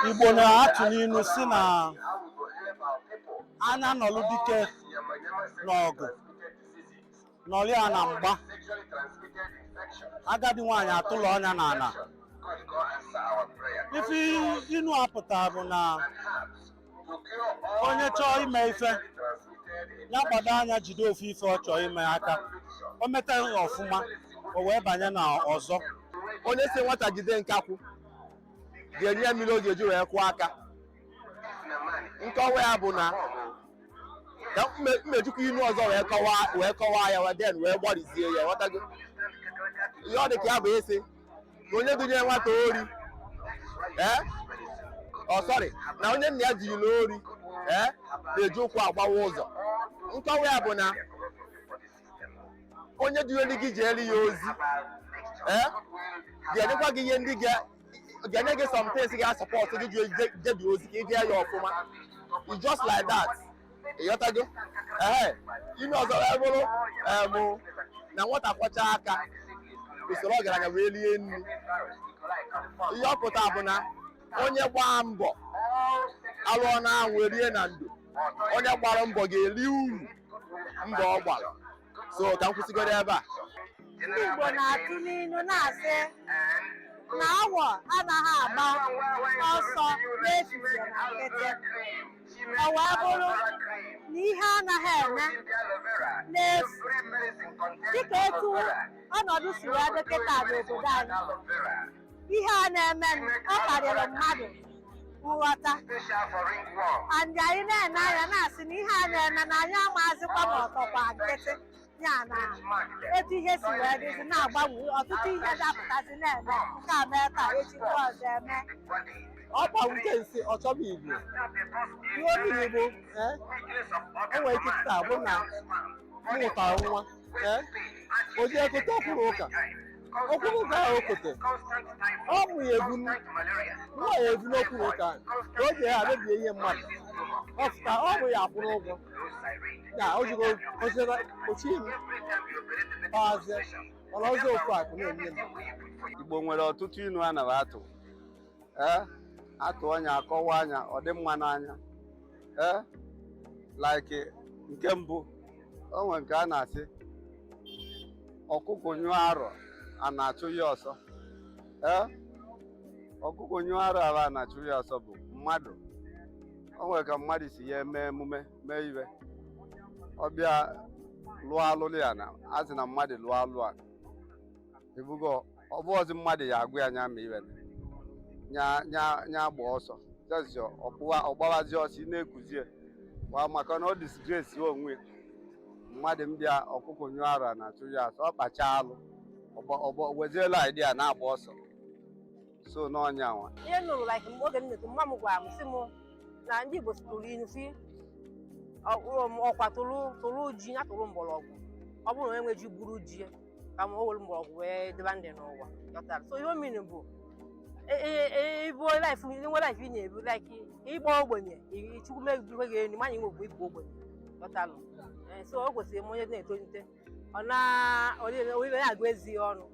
Igbo na-atụ n'ilu si na anya nọlụ dike n'ọgụ nọlụ ya na mgba, agadi nwaanyị atụlụ ọnya n'ala. Ife inu apụta bụ na onye chọọ ime ife ya gbado anya jide ofu ife ọ chọọ ime aka, o meta ọfụma o wee banye na ọzọ. Onye si nwata jide nkakwụ ga-enye ya mmiri o ga-eji wee kwụọ aka. Nkọwa ya bụ na ka mmejikwa inu ọzọ wee kọwaa ya wee gbarizie ya, ghọtago ihe ọ dị ka ya bụ isi na onye dụnyere nwata ori na onye nna ya jiri n'ori na-eji ụkwụ agbawa ụzọ. Nkọwa ya bụ na onye dunyere gị jeere ya ozi ga-enyekwa gị ihe ndị ga-enye gị somethings ga-asọpọtụ gị jebi ozi ka ị gaa ya ọfụma. It's just like that. Ịghọtago? Ime ọzọ wee bụrụ na nwata kwọcha aka usoro ọgaranya wee rie nri. Ihe ọ pụta bụ na onye gbaa mbọ alụọ na anwụ erie na ndo, onye gbara mbọ ga-eri uru mbọ ọ gbara. So ka m kwụsịgoro ebe a. Ndị Igbo na-atụ n'ilu na-asị na awọ anaghị agba ọsọ n'echiche na nkịtị. Ọ wee bụrụ na ihe anaghị eme n'efu, dịka etu ọnọdụ si wee dị kịta n'obodo anyị. Ihe a na-eme ọ karịrị mmadụ nghọta, and anyị na-ene anya na-asị na ihe a na-eme na anyị amazịkwa ma ọtọkwa nkịtị, ya na etu ihe si wee dịzi na-agbanwe, ọtụtụ ihe dapụtasị na-eme nke a mee taa echi nke ọzọ eme. Ọ gbanwute nsị ọ chọba Igbo ihe obi Igbo enwere ike taa bụ na m mụtara nwa o ji ekote ọkwụrụ ụka ahụ okote ọ mụ ya ebu nwa ya ebu n'okwuru ụka ka o ji ya mebie ihe mmadụ ọfụta ọ bụ ya akwụrụ ụgwọ ya o jigo ochie m pazie mana ọzọ ofu akụ na-enye m. Igbo nwere ọtụtụ inu a nara atụ atụ ọnya akọwa anya ọ dị mma n'anya like nke mbụ o nwere nke a na-asị ọkụkọ nyụọ arọ a na-achụ ya ọsọ. Ọkụkọ nyụọ arọ a na-achụ ya ọsọ bụ mmadụ. O nwere ka mmadụ si ya eme emume mee iwe ọbịa lụọ alụlụ ya na asị na mmadụ lụọ alụ a ebugo ọ bụ ọzọ mmadụ ya agụ ya nya ma iwe nya gba ọsọ ọgbawazi ọsọ ị na-ekuzie kwa maka na ọ disgrace onwe mmadụ mbịa ọkụkọ nyụọ ara na-achụ ya asọ ọ kpacha alụ weziela idea na-agba ọsọ so n'ọnya nwa. Ihe nụrụ like oge m netu mma m gwara m sị m na ndị Igbo tụrụ ilu si ọkwa tụrụ ji ya tụrụ mgbọrọgwụ, ọ bụrụ na onye nwe ji gburu ji ka ma o were mgbọrọgwụ wee deba ndị n'ụwa. So ihe omini bụ ibu life nwe life ị na-ebu like ịgba ogbenye chukwu megiwe gị enu manya nwe bụ ịbụ ogbenye dọtalụ. So o kwesịrị m onye na-etolite ọ na-agụ ezi ọnụ.